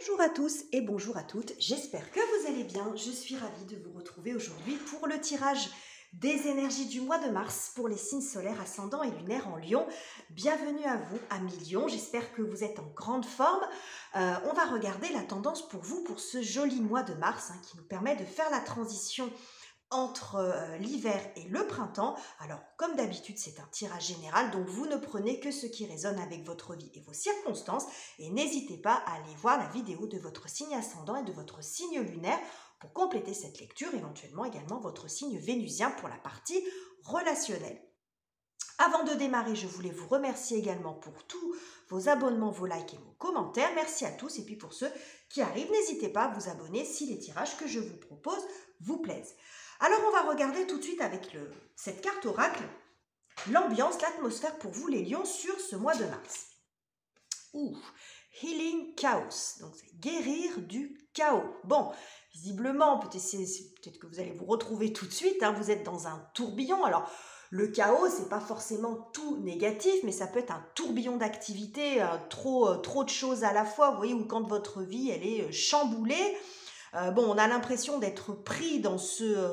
Bonjour à tous et bonjour à toutes, j'espère que vous allez bien. Je suis ravie de vous retrouver aujourd'hui pour le tirage des énergies du mois de mars pour les signes solaires ascendants et lunaires en Lion. Bienvenue à vous, amis Lion, j'espère que vous êtes en grande forme. On va regarder la tendance pour vous pour ce joli mois de mars qui nous permet de faire la transition entre l'hiver et le printemps. Alors, comme d'habitude, c'est un tirage général, donc vous ne prenez que ce qui résonne avec votre vie et vos circonstances, et n'hésitez pas à aller voir la vidéo de votre signe ascendant et de votre signe lunaire pour compléter cette lecture, éventuellement également votre signe vénusien pour la partie relationnelle. Avant de démarrer, je voulais vous remercier également pour tous vos abonnements, vos likes et vos commentaires. Merci à tous, et puis pour ceux qui arrivent, n'hésitez pas à vous abonner si les tirages que je vous propose vous plaisent. Alors, on va regarder tout de suite avec cette carte oracle, l'ambiance, l'atmosphère pour vous les lions sur ce mois de mars. Healing Chaos, donc c'est guérir du chaos. Bon, visiblement, peut-être que vous allez vous retrouver tout de suite, vous êtes dans un tourbillon. Alors, le chaos, c'est pas forcément tout négatif, mais ça peut être un tourbillon d'activités, trop de choses à la fois, vous voyez, ou quand votre vie, elle est chamboulée. On a l'impression d'être pris dans cette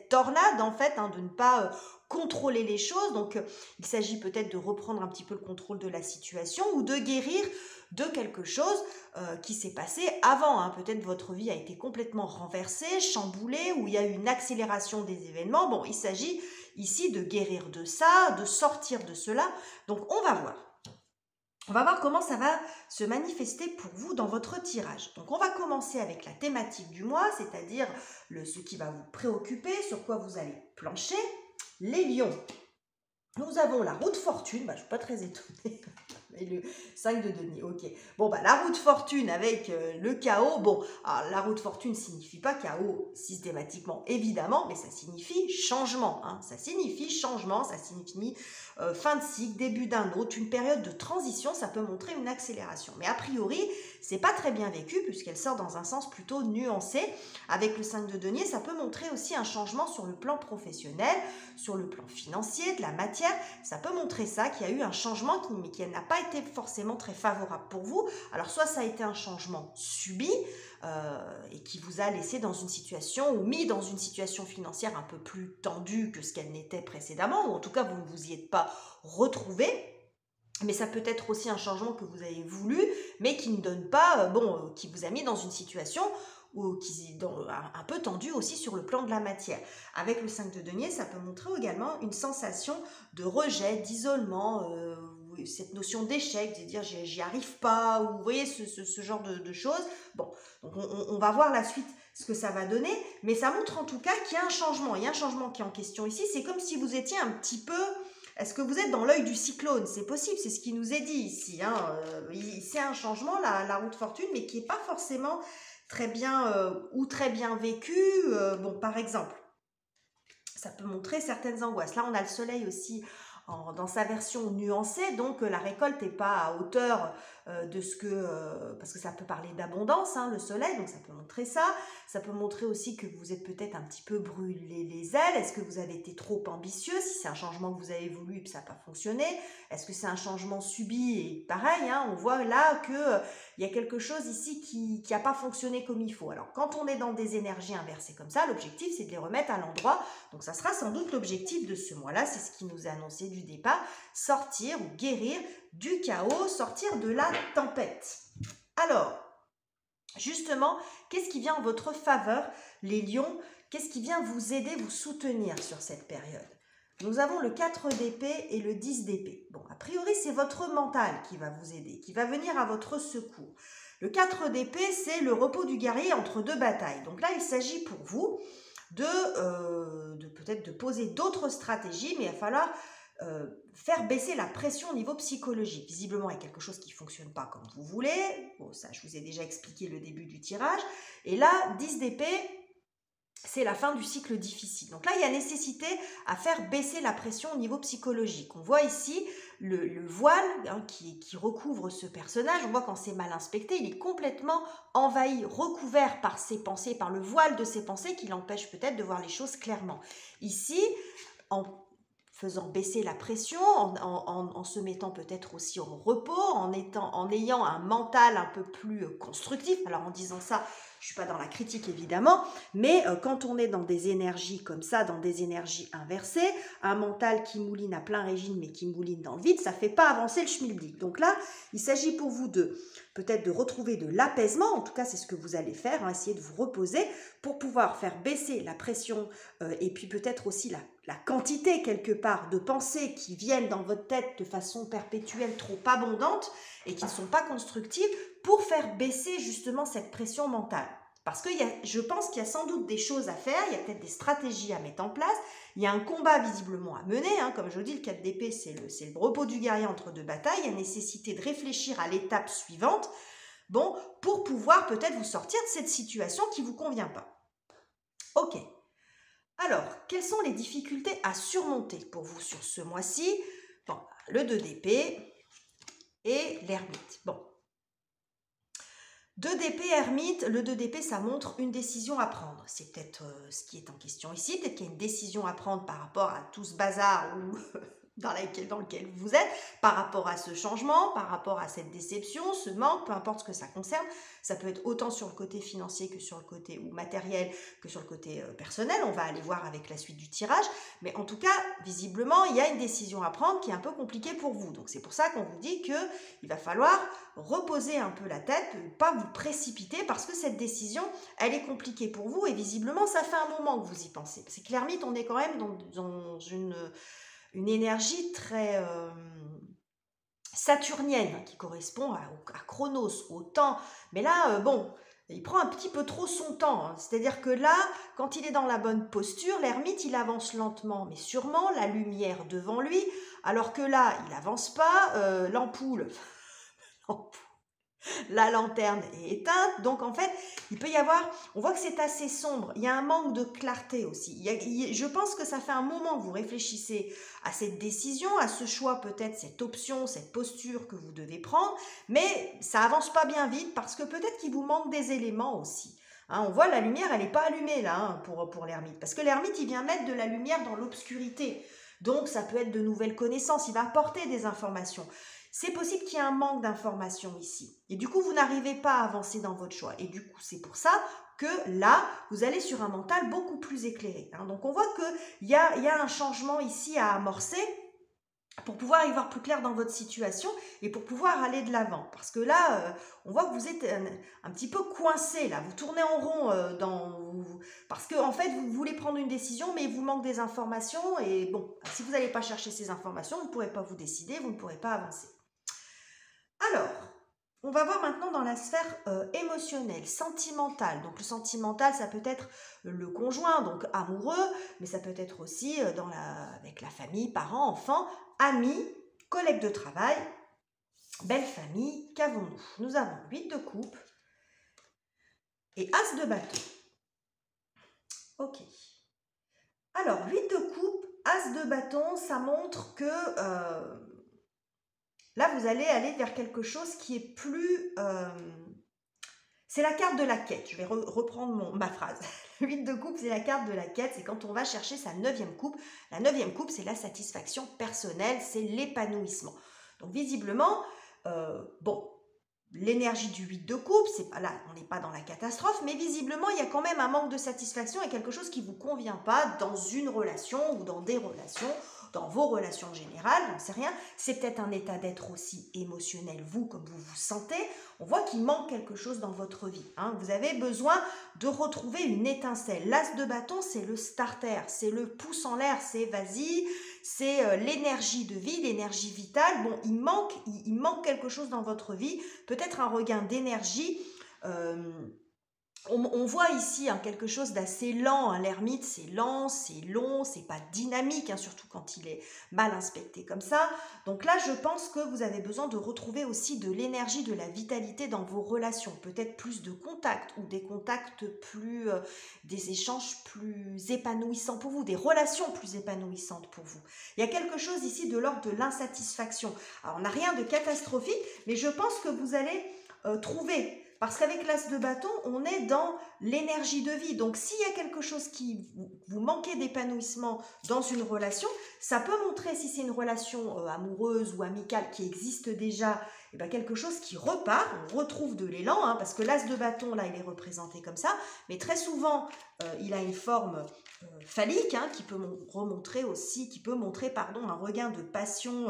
tornade, en fait, de ne pas contrôler les choses. Donc, il s'agit peut-être de reprendre un petit peu le contrôle de la situation ou de guérir de quelque chose qui s'est passé avant. Peut-être votre vie a été complètement renversée, chamboulée, ou il y a eu une accélération des événements. Bon, il s'agit ici de guérir de ça, de sortir de cela. Donc, on va voir. On va voir comment ça va se manifester pour vous dans votre tirage. Donc, on va commencer avec la thématique du mois, c'est-à-dire ce qui va vous préoccuper, sur quoi vous allez plancher. Les lions. Nous avons la roue de fortune. Je ne suis pas très étonnée. Et le 5 de denier, ok. La roue de fortune avec le chaos. Alors, la roue de fortune ne signifie pas chaos systématiquement, évidemment, mais ça signifie changement. Ça signifie changement, ça signifie fin de cycle, début d'un autre, une période de transition, ça peut montrer une accélération. Mais a priori, c'est pas très bien vécu puisqu'elle sort dans un sens plutôt nuancé. Avec le 5 de denier, ça peut montrer aussi un changement sur le plan professionnel, sur le plan financier, de la matière. Ça peut montrer ça, qu'il y a eu un changement qui n'a pas été forcément très favorable pour vous. Alors, soit ça a été un changement subi et qui vous a laissé dans une situation ou mis dans une situation financière un peu plus tendue que ce qu'elle n'était précédemment, ou en tout cas, vous ne vous y êtes pas retrouvé. Mais ça peut être aussi un changement que vous avez voulu, mais qui ne donne pas, qui vous a mis dans une situation un peu tendue aussi sur le plan de la matière. Avec le 5 de denier, ça peut montrer également une sensation de rejet, d'isolement, cette notion d'échec, de dire j'y arrive pas, ou vous voyez ce genre de choses. Donc on va voir la suite, ce que ça va donner, mais ça montre en tout cas qu'il y a un changement. Il y a un changement qui est en question ici, c'est comme si vous étiez un petit peu... Est-ce que vous êtes dans l'œil du cyclone? C'est possible, c'est ce qui nous est dit ici. C'est un changement, la roue de fortune, mais qui n'est pas forcément très bien ou très bien vécu. Par exemple, ça peut montrer certaines angoisses. Là, on a le soleil aussi dans sa version nuancée, donc la récolte n'est pas à hauteur de ce que... parce que ça peut parler d'abondance, le soleil, donc ça peut montrer ça. Ça peut montrer aussi que vous êtes peut-être un petit peu brûlé les ailes. Est-ce que vous avez été trop ambitieux? Si c'est un changement que vous avez voulu et que ça n'a pas fonctionné. Est-ce que c'est un changement subi? Et pareil, on voit là qu'il y a quelque chose ici qui n'a pas fonctionné comme il faut. Alors, quand on est dans des énergies inversées comme ça, l'objectif, c'est de les remettre à l'endroit. Donc, ça sera sans doute l'objectif de ce mois-là. C'est ce qui nous est annoncé du départ. Sortir ou guérir du chaos, sortir de la tempête. Alors, justement, qu'est-ce qui vient en votre faveur, les lions? Qu'est-ce qui vient vous aider, vous soutenir sur cette période? Nous avons le 4 d'épée et le 10 d'épée. A priori, c'est votre mental qui va vous aider, qui va venir à votre secours. Le 4 d'épée, c'est le repos du guerrier entre deux batailles. Donc là, il s'agit pour vous de peut-être de poser d'autres stratégies, mais il va falloir faire baisser la pression au niveau psychologique. Visiblement, il y a quelque chose qui ne fonctionne pas comme vous voulez. Ça, je vous ai déjà expliqué le début du tirage. Et là, 10 d'épée, c'est la fin du cycle difficile. Donc là, il y a nécessité à faire baisser la pression au niveau psychologique. On voit ici le voile qui recouvre ce personnage. On voit quand c'est mal inspecté, il est complètement envahi, recouvert par ses pensées, par le voile de ses pensées qui l'empêche peut-être de voir les choses clairement. Ici, faisant baisser la pression, en se mettant peut-être aussi au repos, en ayant un mental un peu plus constructif. Alors en disant ça, je ne suis pas dans la critique évidemment, mais quand on est dans des énergies comme ça, dans des énergies inversées, un mental qui mouline à plein régime mais qui mouline dans le vide, ça ne fait pas avancer le schmilblick. Donc là, il s'agit pour vous peut-être de retrouver de l'apaisement, en tout cas c'est ce que vous allez faire, hein, essayer de vous reposer pour pouvoir faire baisser la pression et puis peut-être aussi la quantité quelque part de pensées qui viennent dans votre tête de façon perpétuelle trop abondante et qui ne sont pas constructives pour faire baisser justement cette pression mentale. Parce que je pense qu'il y a sans doute des choses à faire, il y a peut-être des stratégies à mettre en place, il y a un combat visiblement à mener, hein, comme je vous dis, le 4 d'épée c'est le repos du guerrier entre deux batailles, il y a nécessité de réfléchir à l'étape suivante, bon, pour pouvoir peut-être vous sortir de cette situation qui ne vous convient pas. Ok, alors, quelles sont les difficultés à surmonter pour vous sur ce mois-ci? Bon, le 2 d'épée et l'ermite. Bon. 2 d'épée, ermite, le 2 d'épée, ça montre une décision à prendre. C'est peut-être ce qui est en question ici. Peut-être qu'il y a une décision à prendre par rapport à tout ce bazar ou dans lequel vous êtes, par rapport à ce changement, par rapport à cette déception, ce manque, peu importe ce que ça concerne. Ça peut être autant sur le côté financier que sur le côté ou matériel, que sur le côté personnel. On va aller voir avec la suite du tirage. Mais en tout cas, visiblement, il y a une décision à prendre qui est un peu compliquée pour vous. Donc c'est pour ça qu'on vous dit qu'il va falloir reposer un peu la tête, ne pas vous précipiter parce que cette décision, elle est compliquée pour vous et visiblement, ça fait un moment que vous y pensez. C'est que l'ermite, on est quand même dans une énergie très saturnienne qui correspond à Chronos, au temps. Mais là, bon, il prend un petit peu trop son temps. Hein. C'est-à-dire que là, quand il est dans la bonne posture, l'ermite, il avance lentement, mais sûrement, la lumière devant lui, alors que là, il n'avance pas, l'ampoule, la lanterne est éteinte, donc en fait, il peut y avoir, on voit que c'est assez sombre, il y a un manque de clarté aussi. Je pense que ça fait un moment que vous réfléchissez à cette décision, à ce choix peut-être, cette option, cette posture que vous devez prendre, mais ça avance pas bien vite parce que peut-être qu'il vous manque des éléments aussi. Hein, on voit la lumière, elle n'est pas allumée là hein, pour l'ermite, parce que l'ermite, il vient mettre de la lumière dans l'obscurité. Donc, ça peut être de nouvelles connaissances, il va apporter des informations. C'est possible qu'il y ait un manque d'informations ici. Et du coup, vous n'arrivez pas à avancer dans votre choix. Et du coup, c'est pour ça que là, vous allez sur un mental beaucoup plus éclairé. Hein. Donc, on voit qu'il y a un changement ici à amorcer pour pouvoir y voir plus clair dans votre situation et pour pouvoir aller de l'avant. Parce que là, on voit que vous êtes un petit peu coincé, là. Vous tournez en rond parce que en fait, vous voulez prendre une décision, mais il vous manque des informations. Et bon, si vous n'allez pas chercher ces informations, vous ne pourrez pas vous décider, vous ne pourrez pas avancer. Alors, on va voir maintenant dans la sphère émotionnelle, sentimentale. Donc le sentimental, ça peut être le conjoint, donc amoureux, mais ça peut être aussi avec la famille, parents, enfants, amis, collègues de travail, belle famille. Qu'avons-nous? Nous avons 8 de coupe et As de bâton. Ok. Alors, 8 de coupe, As de bâton, ça montre que... là, vous allez aller vers quelque chose qui est plus... c'est la carte de la quête. Je vais reprendre ma phrase. Le 8 de coupe, c'est la carte de la quête. C'est quand on va chercher sa 9e coupe. La 9e coupe, c'est la satisfaction personnelle. C'est l'épanouissement. Donc, visiblement, bon, l'énergie du 8 de coupe, c'est pas là, on n'est pas dans la catastrophe, mais visiblement, il y a quand même un manque de satisfaction et quelque chose qui ne vous convient pas dans une relation ou dans des relations, dans vos relations générales, j'en sais rien. C'est peut-être un état d'être aussi émotionnel, vous, comme vous vous sentez. On voit qu'il manque quelque chose dans votre vie. Hein. Vous avez besoin de retrouver une étincelle. L'As de bâton, c'est le starter, c'est le pouce en l'air, c'est vas-y, c'est l'énergie de vie, l'énergie vitale. Bon, il manque quelque chose dans votre vie, peut-être un regain d'énergie. On voit ici hein, quelque chose d'assez lent, hein. L'ermite c'est lent, c'est long, c'est pas dynamique, hein, surtout quand il est mal inspecté comme ça. Donc là je pense que vous avez besoin de retrouver aussi de l'énergie, de la vitalité dans vos relations, peut-être plus de contacts ou des contacts plus, des échanges plus épanouissants pour vous, des relations plus épanouissantes pour vous. Il y a quelque chose ici de l'ordre de l'insatisfaction. Alors on n'a rien de catastrophique, mais je pense que vous allez trouver... Parce qu'avec l'as de bâton, on est dans l'énergie de vie. Donc, s'il y a quelque chose qui vous manquez d'épanouissement dans une relation, ça peut montrer, si c'est une relation amoureuse ou amicale qui existe déjà, eh bien, quelque chose qui repart, on retrouve de l'élan, hein, parce que l'as de bâton, là, il est représenté comme ça, mais très souvent, il a une forme phallique, hein, qui peut remontrer aussi, qui peut montrer, pardon, un regain de passion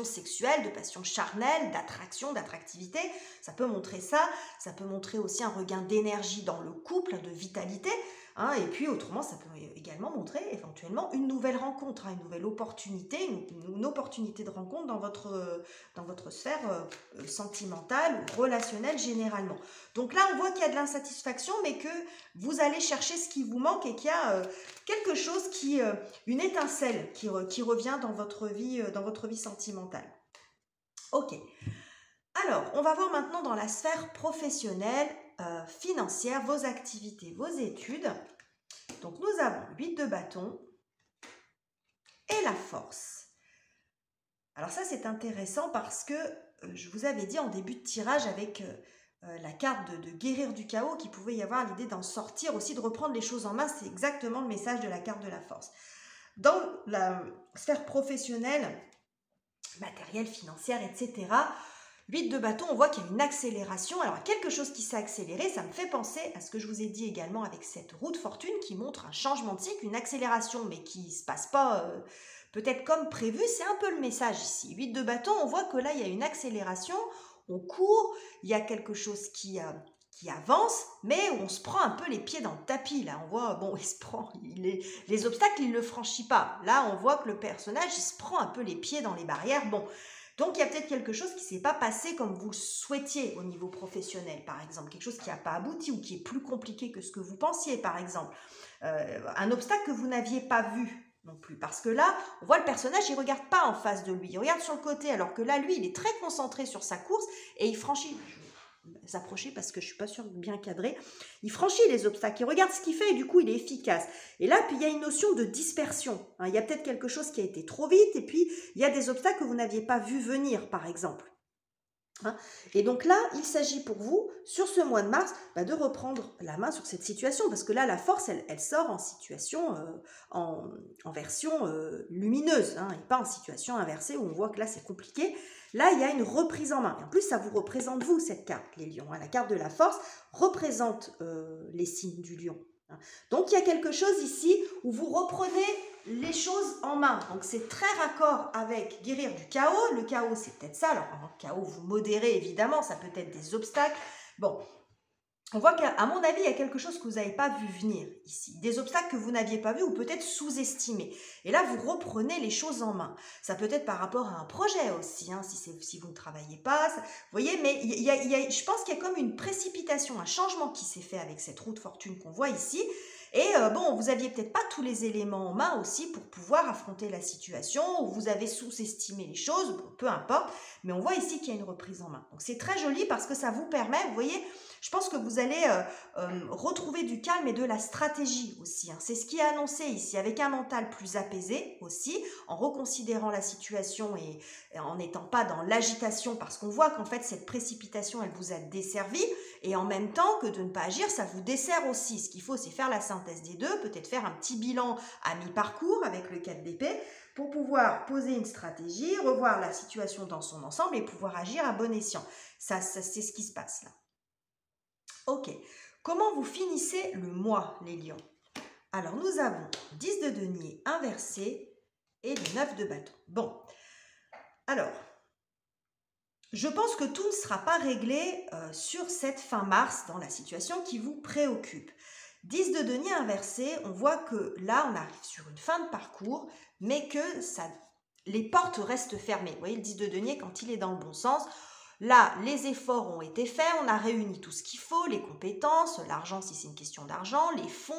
sexuelle, de passion charnelle, d'attraction, d'attractivité. Ça peut montrer ça. Ça peut montrer aussi un regain d'énergie dans le couple, de vitalité. Hein, et puis autrement, ça peut également montrer éventuellement une nouvelle rencontre, hein, une nouvelle opportunité, une opportunité de rencontre dans votre sphère sentimentale ou relationnelle généralement. Donc là, on voit qu'il y a de l'insatisfaction, mais que vous allez chercher ce qui vous manque et qu'il y a quelque chose une étincelle qui revient dans votre vie sentimentale. Ok. Alors, on va voir maintenant dans la sphère professionnelle, financière, vos activités, vos études. Donc, nous avons 8 de bâton et la force. Alors ça, c'est intéressant parce que je vous avais dit en début de tirage avec la carte de guérir du chaos qu'il pouvait y avoir l'idée d'en sortir, aussi de reprendre les choses en main. C'est exactement le message de la carte de la force. Dans la sphère professionnelle, matérielle, financière, etc., 8 de bâton, on voit qu'il y a une accélération. Alors, quelque chose qui s'est accéléré, ça me fait penser à ce que je vous ai dit également avec cette roue de fortune qui montre un changement de cycle, une accélération, mais qui ne se passe pas peut-être comme prévu. C'est un peu le message ici. 8 de bâton, on voit que là, il y a une accélération, on court, il y a quelque chose qui avance, mais on se prend un peu les pieds dans le tapis. Là, on voit, bon, il se prend les obstacles, il ne le franchit pas. Là, on voit que le personnage, il se prend un peu les pieds dans les barrières. Bon, donc il y a peut-être quelque chose qui ne s'est pas passé comme vous le souhaitiez au niveau professionnel, par exemple. Quelque chose qui n'a pas abouti ou qui est plus compliqué que ce que vous pensiez, par exemple. Un obstacle que vous n'aviez pas vu non plus. Parce que là, on voit le personnage, il ne regarde pas en face de lui. Il regarde sur le côté, alors que là, lui, il est très concentré sur sa course et il franchit... s'approcher parce que je suis pas sûre de bien cadrer. Il franchit les obstacles, il regarde ce qu'il fait et du coup il est efficace. Et là, puis il y a une notion de dispersion. Hein, il y a peut-être quelque chose qui a été trop vite et puis il y a des obstacles que vous n'aviez pas vu venir, par exemple. Hein, et donc là, il s'agit pour vous, sur ce mois de mars, de reprendre la main sur cette situation, parce que là, la force, elle sort en situation, en version lumineuse, hein, et pas en situation inversée où on voit que là, c'est compliqué. Là, il y a une reprise en main. Et en plus, ça vous représente vous, cette carte, les lions. Hein. La carte de la force représente les signes du lion. Hein. Donc, il y a quelque chose ici où vous reprenez les choses en main. Donc, c'est très raccord avec guérir du chaos. Le chaos, c'est peut-être ça. Alors, en chaos, vous modérez, évidemment. Ça peut être des obstacles. Bon, on voit qu'à mon avis, il y a quelque chose que vous n'avez pas vu venir ici. Des obstacles que vous n'aviez pas vus ou peut-être sous-estimés. Et là, vous reprenez les choses en main. Ça peut être par rapport à un projet aussi, hein, si vous ne travaillez pas. Vous voyez, mais je pense qu'il y a comme une précipitation, un changement qui s'est fait avec cette roue de fortune qu'on voit ici. Et bon, vous n'aviez peut-être pas tous les éléments en main aussi pour pouvoir affronter la situation, ou vous avez sous-estimé les choses, peu importe. Mais on voit ici qu'il y a une reprise en main. Donc, c'est très joli parce que ça vous permet, vous voyez... Je pense que vous allez retrouver du calme et de la stratégie aussi. Hein. C'est ce qui est annoncé ici, avec un mental plus apaisé aussi, en reconsidérant la situation et en n'étant pas dans l'agitation, parce qu'on voit qu'en fait, cette précipitation, elle vous a desservi, et en même temps que de ne pas agir, ça vous dessert aussi. Ce qu'il faut, c'est faire la synthèse des deux, peut-être faire un petit bilan à mi-parcours avec le 4 d'épée, pour pouvoir poser une stratégie, revoir la situation dans son ensemble et pouvoir agir à bon escient. Ça c'est ce qui se passe là. Ok, comment vous finissez le mois, les lions? Alors, nous avons 10 de denier inversé et le 9 de bâton. Bon, alors, je pense que tout ne sera pas réglé sur cette fin mars dans la situation qui vous préoccupe. 10 de denier inversé, on voit que là, on arrive sur une fin de parcours, mais que les portes restent fermées. Vous voyez, le 10 de denier, quand il est dans le bon sens, là, les efforts ont été faits, on a réuni tout ce qu'il faut, les compétences, l'argent si c'est une question d'argent, les fonds,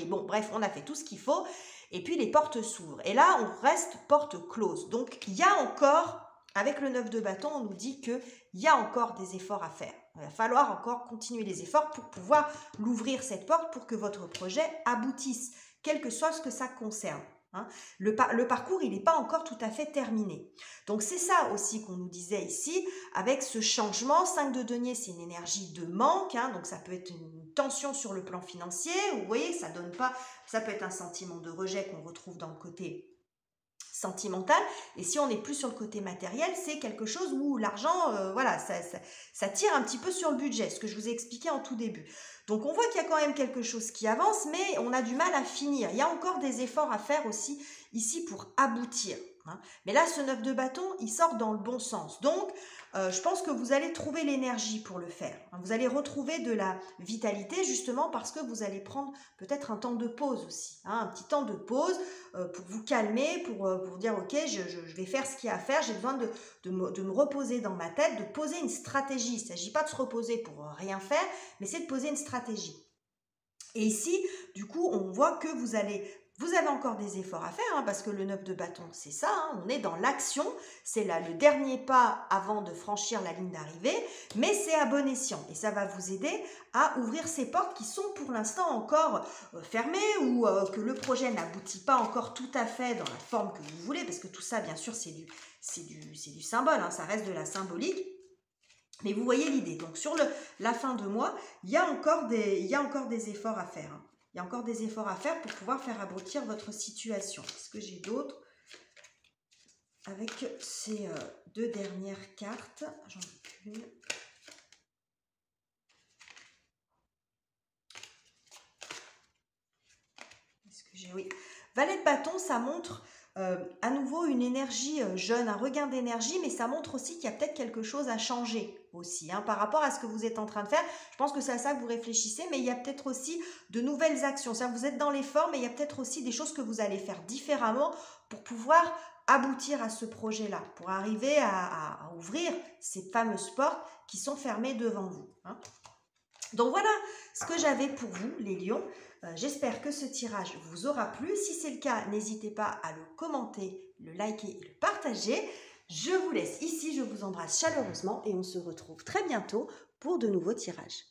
bon, bref, on a fait tout ce qu'il faut, et puis les portes s'ouvrent. Et là, on reste porte close. Donc, il y a encore, avec le 9 de bâton, on nous dit qu'il y a encore des efforts à faire. Il va falloir encore continuer les efforts pour pouvoir l'ouvrir cette porte pour que votre projet aboutisse, quel que soit ce que ça concerne. hein. Le parcours, il n'est pas encore tout à fait terminé. Donc c'est ça aussi qu'on nous disait ici, avec ce changement. 5 de denier, c'est une énergie de manque, hein, donc ça peut être une tension sur le plan financier. Vous voyez, ça donne pas, ça peut être un sentiment de rejet qu'on retrouve dans le côté sentimental, et si on n'est plus sur le côté matériel, c'est quelque chose où l'argent, voilà, ça tire un petit peu sur le budget, ce que je vous ai expliqué en tout début. Donc on voit qu'il y a quand même quelque chose qui avance, mais on a du mal à finir. Il y a encore des efforts à faire aussi ici pour aboutir, hein. Mais là, ce 9 de bâton, il sort dans le bon sens. Donc, je pense que vous allez trouver l'énergie pour le faire, hein. Vous allez retrouver de la vitalité, justement parce que vous allez prendre peut-être un temps de pause aussi, hein, un petit temps de pause pour vous calmer, pour dire ok, je vais faire ce qu'il y a à faire, j'ai besoin de me reposer dans ma tête, de poser une stratégie. Il ne s'agit pas de se reposer pour rien faire, mais c'est de poser une stratégie. Et ici, du coup, on voit que vous avez encore des efforts à faire, hein, parce que le 9 de bâton, c'est ça, hein, on est dans l'action, c'est là le dernier pas avant de franchir la ligne d'arrivée, mais c'est à bon escient, et ça va vous aider à ouvrir ces portes qui sont pour l'instant encore fermées, ou que le projet n'aboutit pas encore tout à fait dans la forme que vous voulez, parce que tout ça, bien sûr, c'est du symbole, hein, ça reste de la symbolique. Mais vous voyez l'idée. Donc sur la fin de mois, il y a encore des efforts à faire, hein. Il y a encore des efforts à faire pour pouvoir faire aboutir votre situation. Est-ce que j'ai d'autres avec ces deux dernières cartes? J'en ai qu'une. Est-ce que j'ai... Oui. Valet de bâton, ça montre à nouveau une énergie jeune, un regain d'énergie, mais ça montre aussi qu'il y a peut-être quelque chose à changer aussi, hein, par rapport à ce que vous êtes en train de faire. Je pense que c'est à ça que vous réfléchissez, mais il y a peut-être aussi de nouvelles actions. C'est-à-dire que vous êtes dans l'effort, mais il y a peut-être aussi des choses que vous allez faire différemment pour pouvoir aboutir à ce projet-là, pour arriver à ouvrir ces fameuses portes qui sont fermées devant vous, hein. Donc voilà ce que j'avais pour vous, les lions. J'espère que ce tirage vous aura plu. Si c'est le cas, n'hésitez pas à le commenter, le liker et le partager. Je vous laisse ici, je vous embrasse chaleureusement et on se retrouve très bientôt pour de nouveaux tirages.